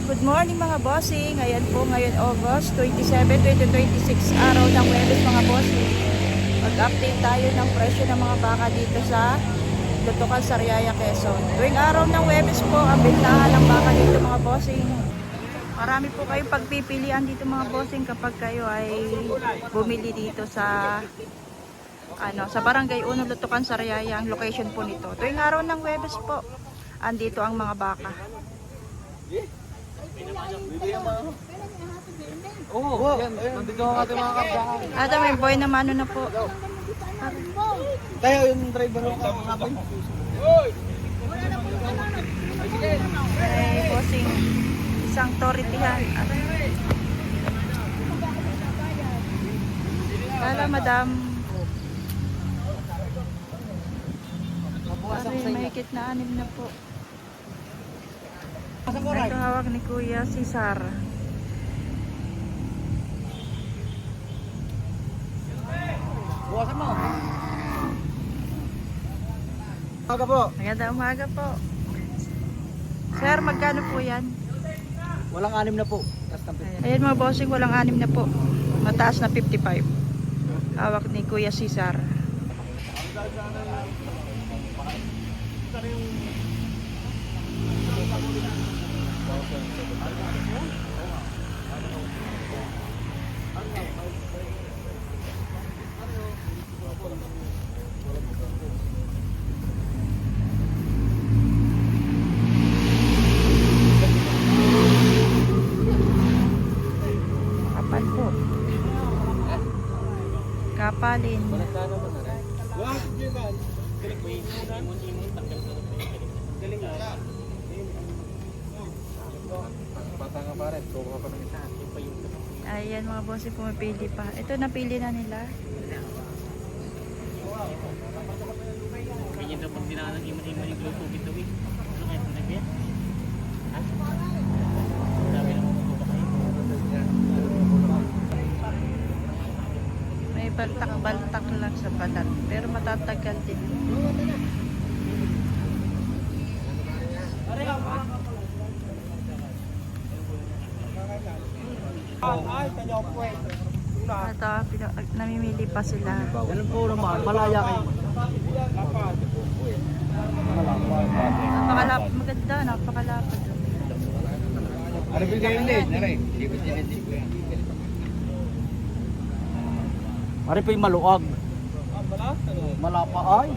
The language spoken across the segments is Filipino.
Good morning mga bossing. Ayan po ngayon August 27, 2026, araw ng Huwebes mga bossing. Mag-update tayo ng presyo ng mga baka dito sa Lutukan, Sariaya, Quezon. Tuwing araw ng Huwebes po ang bintahan ng baka dito mga bossing. Marami po kayong pagpipilian dito mga bossing kapag kayo ay bumili dito sa sa Barangay 1 Lutukan, Sariaya. Ang location po nito. Tuwing araw ng Huwebes po andito ang mga baka. Oo, yan. Nandito ang ating mga kabdaan. Ata may boy na mano na po. Tayo yung driver ng kapatid. Ay, bossing. Isang toritihan. Kala, madam. Ay, mahigit na 6 na po. Ito hawak ni Kuya Cesar. Buwasan mo. Umaga po. Magandang umaga po. Sir, magkano po yan? Walang 6 na po. Ayan mga bossing, walang 6 na po. Mataas na 55. Hawak ni Kuya Cesar. Kapal po. Kapalin. Ayan mga bossing, pumipili pa. Ito napili na nila. Kanya dapat dinaanan iman-iman yung grupo dito eh. Ano kaya ito nagbiya? Ha? Dami na mga grupo kayo. May baltak-baltak lang sa balat. Pero matatagal din. Ito, namimili pa sila. Yan po naman. Malaya kayo. Napakalapad, maganda, napakalapad. Ano bigay yung late? Mari po yung maluag. Malapa ay.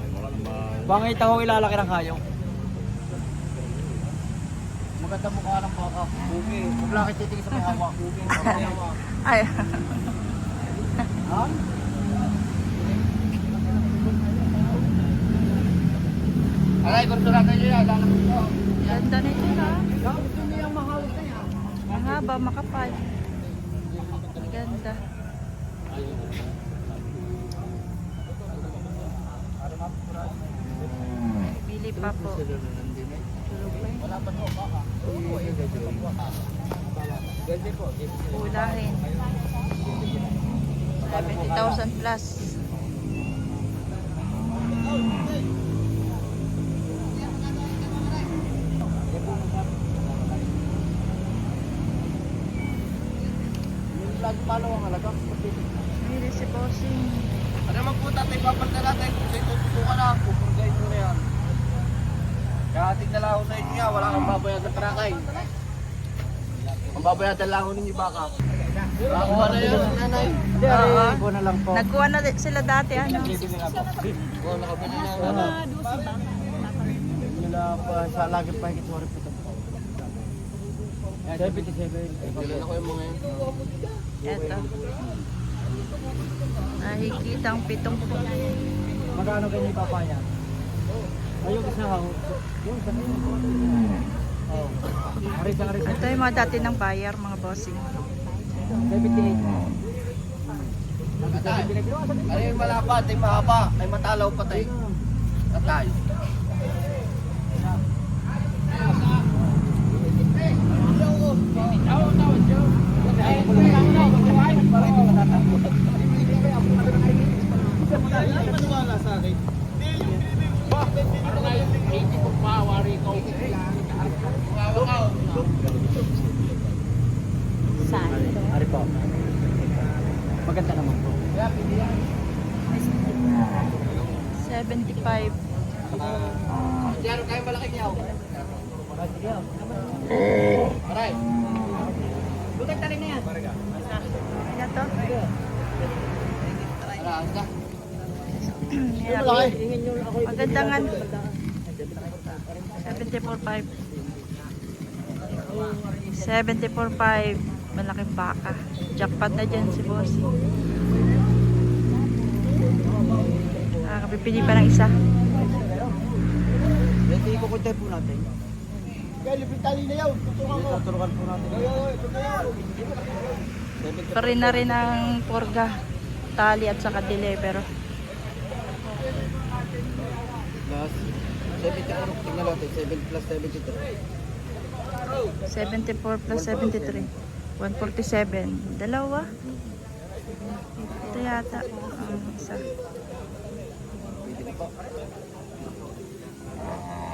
Bangay taho ilalaki ng hayong. Maganda mukha ng baka. Bugi. Maglaki titigil sa mga hawa. Bugi. Ay, Ha? Alay, kurtura kayo yan. ganda na ito na. Gusto niya ang mahal na yan. Ang haba, makapal. Ganda. Bili pa po. Ulahin. 70,000 plus. Lagi palo ang halaga. Bili si bossing. Ano naman po tatay, papalta natin. Kung sa'yo tututukan na, pupurgay mo na yan. Kaya tignan lang ako sa inyo nga, wala kang babayad ng trakay. Ang babayadan lang ako ninyo baka. Nakakuha na yun, nanay. Hindi, ko na lang po. Nagkuha na sila dati, ano? Bibili nga po. Oo, nakabili na ako. Nila pa sa lagi pa higit 40 po. 77. Bibili na ko yung mga yun. Eto. Nahigit ang 7 po. Magkano ganyan papa niya? Ayun isa ha. Yung isa. Oh. Arisa. Ito yung mga dati ng buyer, mga bossing. 78. Ano yung malapad, ay mahaba, ay matalaw patay. Tatay. Ito. Maganda naman po. 75. Diyan kayo malaki niyaw. Aray. Bukod tali na yan. Ano to? Aray, ka. Magandangan. 74.5. 74.5. Malaking baka. Jackpot na dyan si boss. Kapipili pa ng isa. Hindi ko kuntay po natin. Kaya libre tali na yaw. Tuturukan po natin. Pa rin na rin ang porga. Tali at saka deliver. Plus 74. Tingnan natin. 7 plus 73. 74 plus 73. 147. Dalawa. Ito yata. Isa.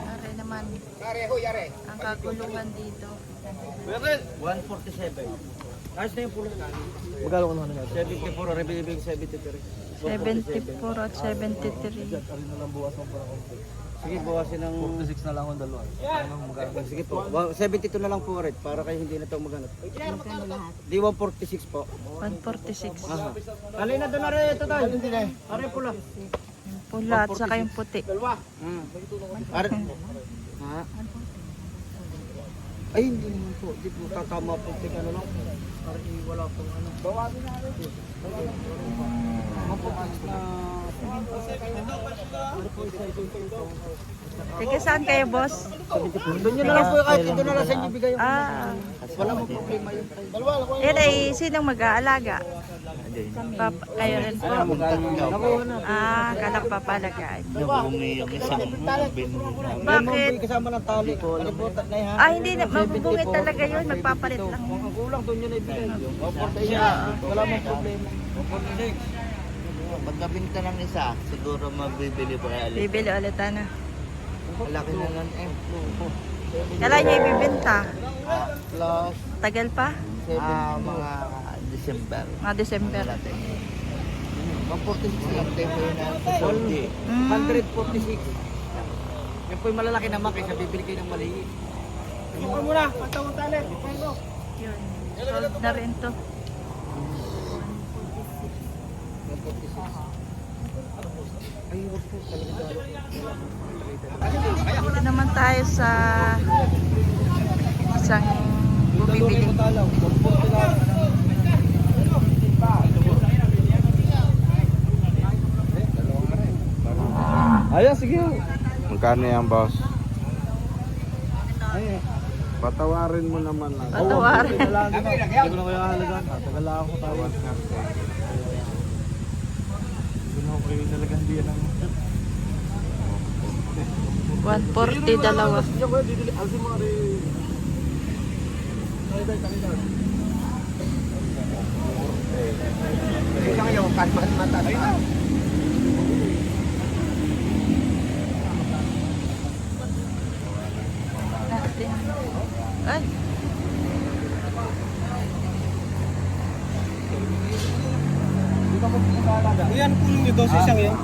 Are naman. Ang kaguluhan dito. 147. Ayos na yung pulo. Magkano ko naman nga? 74. Rebibig 73. 74 at 73. Sige, bawasin ng 46 na lang ang dalawa. Sige po. 72 na lang po rin para kayo hindi na ito maghanap. Di 146 po. 146. Aha. Alin na doon na rin ito tayo. Are pula. Yung pula at saka yung puti. Are. Ha? Ay, hindi naman po. Di po tatama po. Tingnan ano lang. Para wala pong ano. Bawasin na rin. 146 na. Teka, saan kayo, boss? Doon nyo na lang po kahit ito na lang sa inyo bigay. Wala mo problema yun. Ay, sinong mag-aalaga? Kayo rin po. Kala ko papalagaan. Nabungi yung isang bin. Bakit? Kasama ng tali. Ano po, tatnay ha? Hindi na, mabubungit talaga yun. Magpapalit lang. Ang kulang doon yun ay bigay. Wala mong problema. 146. Pagkabinta ng isa, siguro mabibili pa ulit. Bibili ulit na. Malaki na nun eh. Kailan niya ibibenta? Plus, Tagal pa? mga December. Mga December. 146 lang tayo yun na sa Saudi. 146. Yan po yung malalaki naman kaysa bibili kayo ng maliit. Tumukul mo na. Pantawang tali. Yun. Sold na rin to. Ay, wag po. Dito naman tayo sa isang bumibili. Ayan, sige. Magkano yan, boss? Ay, Patawarin mo naman lang. Patawarin. hindi ko na kaya halagaan. Tagal lang ako tawad. Hindi na ako kayo nalagaan diyan ng 140 dalawa. Natin. Ay. Yan kulong nito sa isang yan.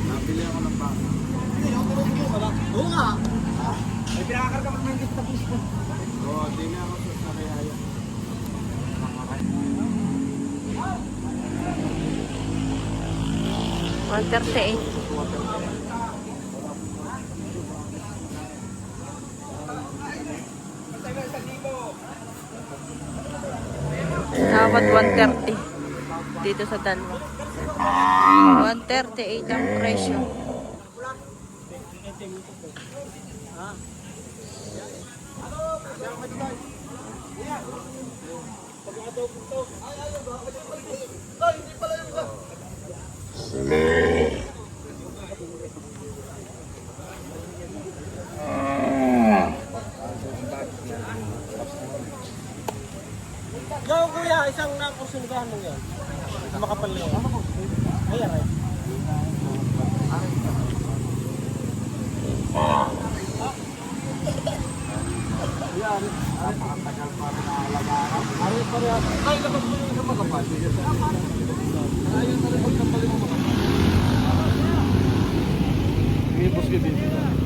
Nabili ako ng baka. Oo nga. May pinakakarga pa ng gista piso. Oo, di na ako sa sarayaya. 138. Tawad 130 dito sa dalawa. 138 ang presyo. Yo, kuya, isang nakusinigahan mo yan. Makapal na yan. Ayan, ay.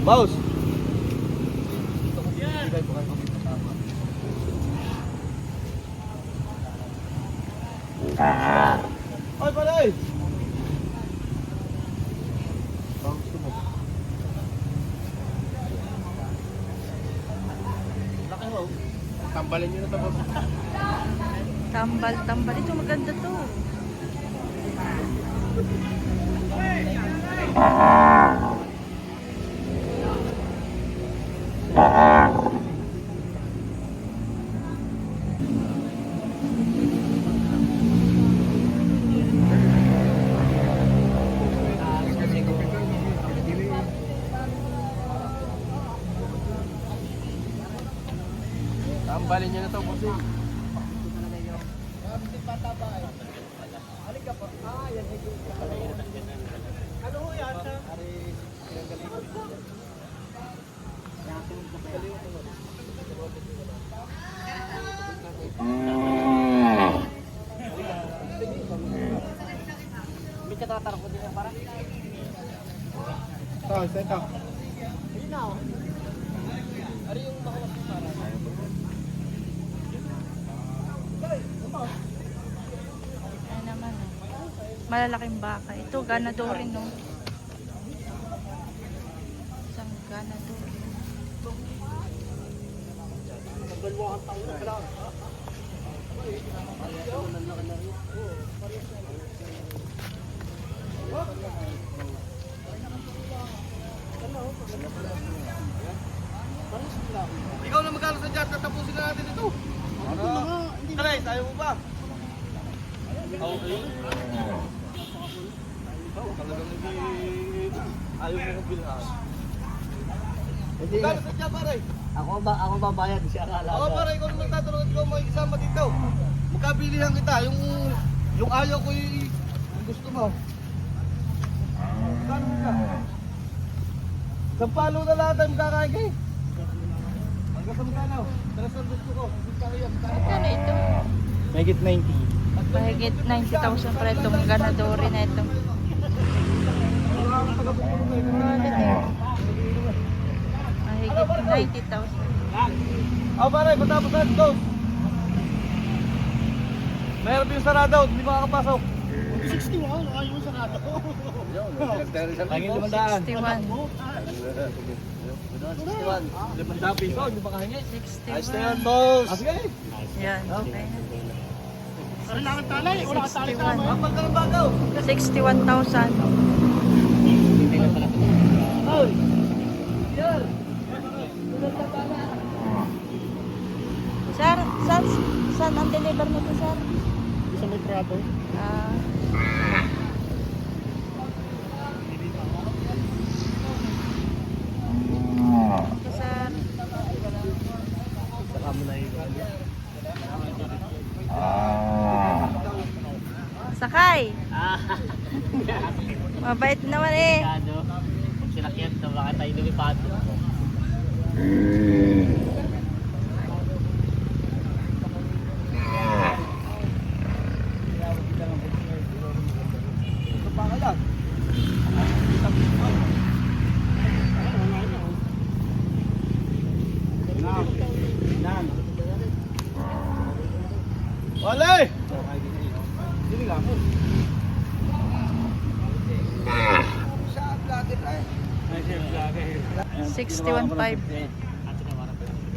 Boss! Ay, palay! Tambalin nyo na ito, boss. Tambal, tambal. Ito maganda to. Tambalin nyo na ito, boss. Ito. Ayan naman. Malalaking baka. Ito, ganador rin, no? Isang ganador. Ikaw na magkano sa dyan, tatapusin na natin ito. Kanay, tayo mo ba? Okay. Talagang hindi... Ayaw mo kong bilhan. Magkano sa dyan, pare? Ako babayad siya akala. Oo, pare, ikaw na magtatanong at ikaw makikisama dito. Magkabilihan kita, yung ayaw ko yung gusto mo. Magkano mo ka? Isang palo na lahat ay magkakain kayo. Hanggang sa magkano? Taras ang gusto ko. Magkano ito? Megit 90. Mahigit 90,000 pa itong ganador na ito. Mahigit 90,000. Oh, pare, matapos na ito. Mayroon yung sarado, hindi makakapasok. 61, ayaw yung sarado. Lagi 61. 5 piso, hindi makahingi. 61. boss. Sige. Yan. Okay. Wala kang talay, wala kang talay sa 61. Kapag ka ng bagaw. 61,000. Sir, saan ang deliver nito, sir? Sa may prato. Ah. Ito, sir. Saka mo na yun. Sakay. Mabait naman eh. Kung sinakyan, bakit tayo lumipad? Wale! 61.5.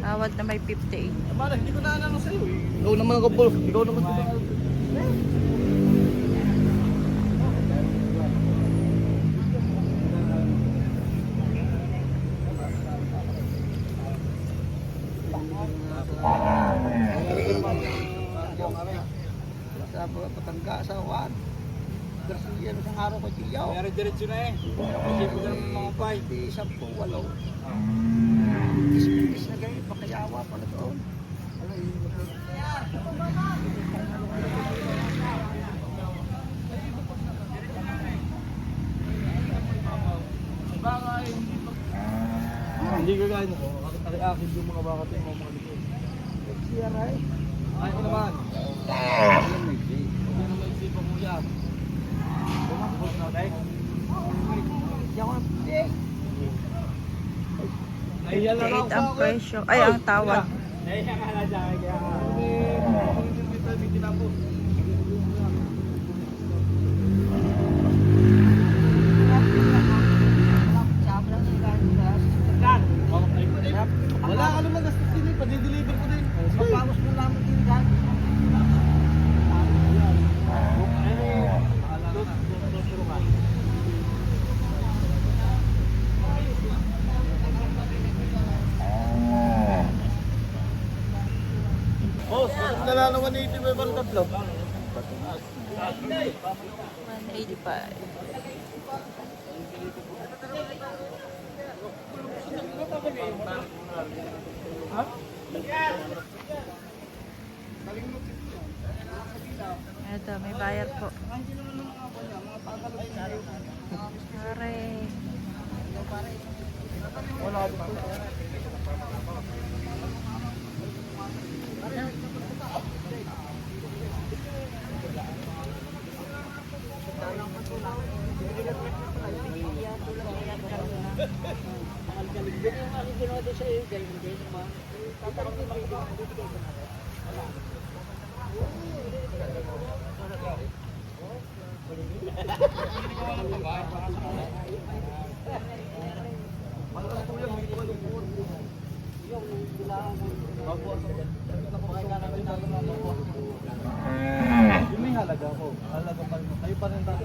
Tawad na may 58. Mara, hindi ko na ano sa'yo eh. Ikaw naman ako, Paul. Ikaw naman ako. Sa Patangga, sa Juan. Garcia, isang araw ko siyaw. Mayroon diretso na eh. Hindi ko ganun mga bay. Di 10, 8. Ispindis na ganyan, pakayawa pala doon. Hindi ka gano'n ko. Ari-akid yung mga baka tayo mga likod. Siya, right? Ay ko naman. Alam mo, Jay. Hindi naman isip ang kuya. Bumakot na tayo. Hindi ako nagpili. Nahiyan lang 58 ang presyo. Ay, ang tawad. Nahiyan ka na dyan. Kaya hindi tayo may tinapos. Wala ka naman gastos din eh. Padi-deliver ko din. Pagpamos mo namin din dyan. Oh, dala naman 85 ang tatlo. 185. Ito, may bayar po. Pare. Yung may halaga ko. Halaga pa rin. Kayo pa rin dati.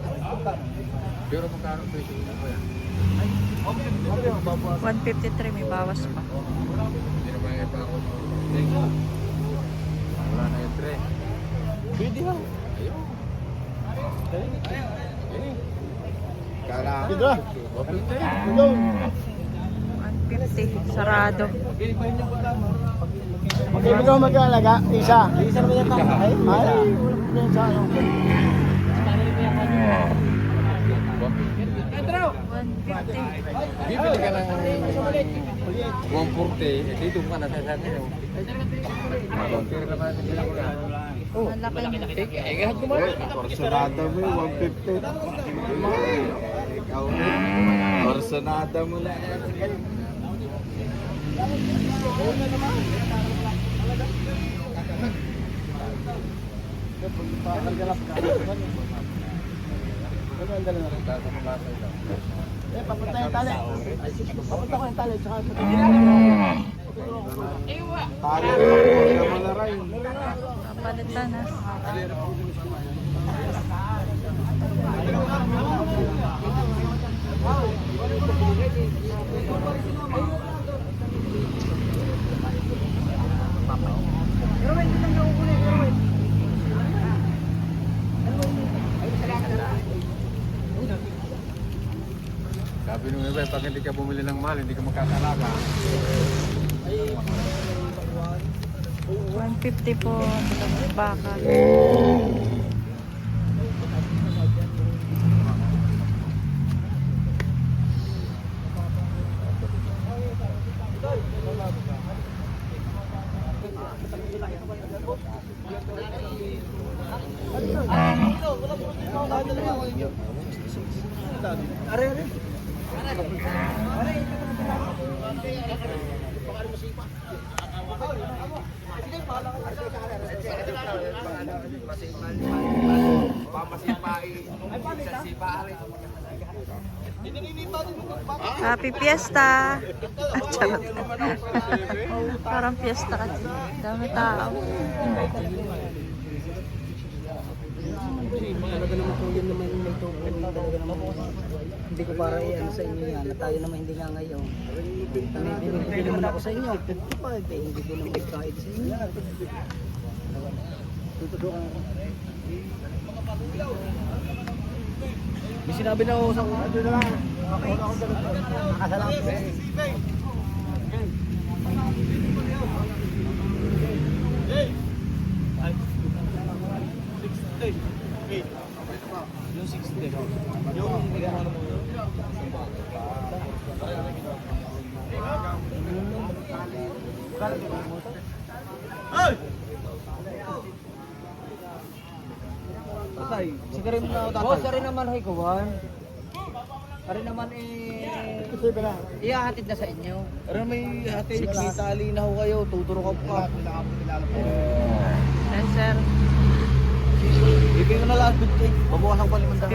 Pero magkano presyo na ko yan? 153, may bawas pa. Hindi naman yung pa ako. Wala na yung 3. Pwede ha. Ayun. Ayun. Kala ko. Pwede ha. Pwede. 150, sarado. Okay, pa inyo pa tama. Magkaibigan ko mag-aalaga, isa. Isa naman yung tama. Ay, wala sa ano. 150. Bibili ka ng 140. Dito ka na sa atin. Pero naman natin sila ko na. Malaki na. Personada mo 150. Ikaw personada mo na yan. Papunta yung tali. Papunta ko yung tali. Tsaka Talo na malaray. Kapalitan na. Sabi nung iba, pag hindi ka bumili ng mahal, hindi ka makakalaga. 150 po. Baka. Happy Fiesta! Ah, charot. Parang fiesta kasi. Dami tao. talaga naman po yun naman yung may tubo. Talaga naman po. Hindi ko para i-ano sa inyo yan. Na tayo naman hindi nga ngayon. Binibigay naman ako sa inyo. 55 eh. Hindi ko naman kahit sa inyo. May sinabi na ako sa yung 60. Yung ano mo. Tatay, sigarin mo na ako tatay. Boss, ari naman hay kuwan. Ari naman ihahatid na sa inyo. Pero may hati, may tali na ho kayo, tuturo ka pa. Yes, sir. Ibigay ko na lang 50. Babawasan ko pa 500.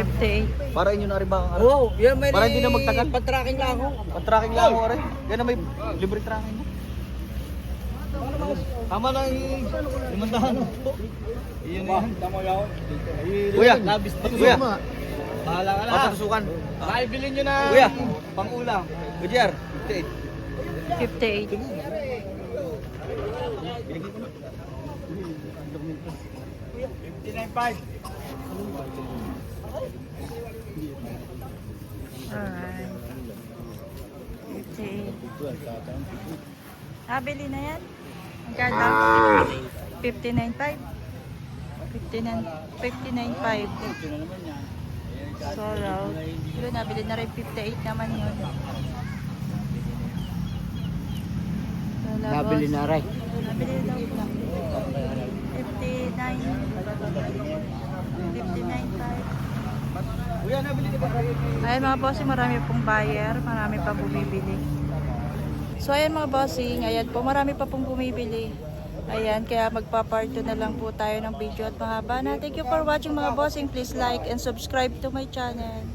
58. Para inyo na rin ba ang Oo, yan may Para hindi na magtagal. Pag-tracking lang ako. Pag-tracking lang ako rin. Yan na may libre tracking na. Tama na yung 500. Iyon na yan. Tama yun. Kuya, kuya. Bahala ka na. Papatusukan. Naibilin nyo na. Kuya, pang-ulam. Kuya, 58. 58. Alright. 58. Nabili na yan? Ang ganda? 59.5. 59.5. Sorrow. Yun, nabili na rin 58 naman yun. Nabili na rin. Nabili daw lang. 59. 59.5. Kuya, nabili ka ba? Ayan mga bossing, marami pong buyer, marami pa bumibili. So ayan mga bossing, ayan po, marami pa pong bumibili. Ayan, kaya magpa-part 2 na lang po tayo ng video at mahaba na. Thank you for watching mga bossing. Please like and subscribe to my channel.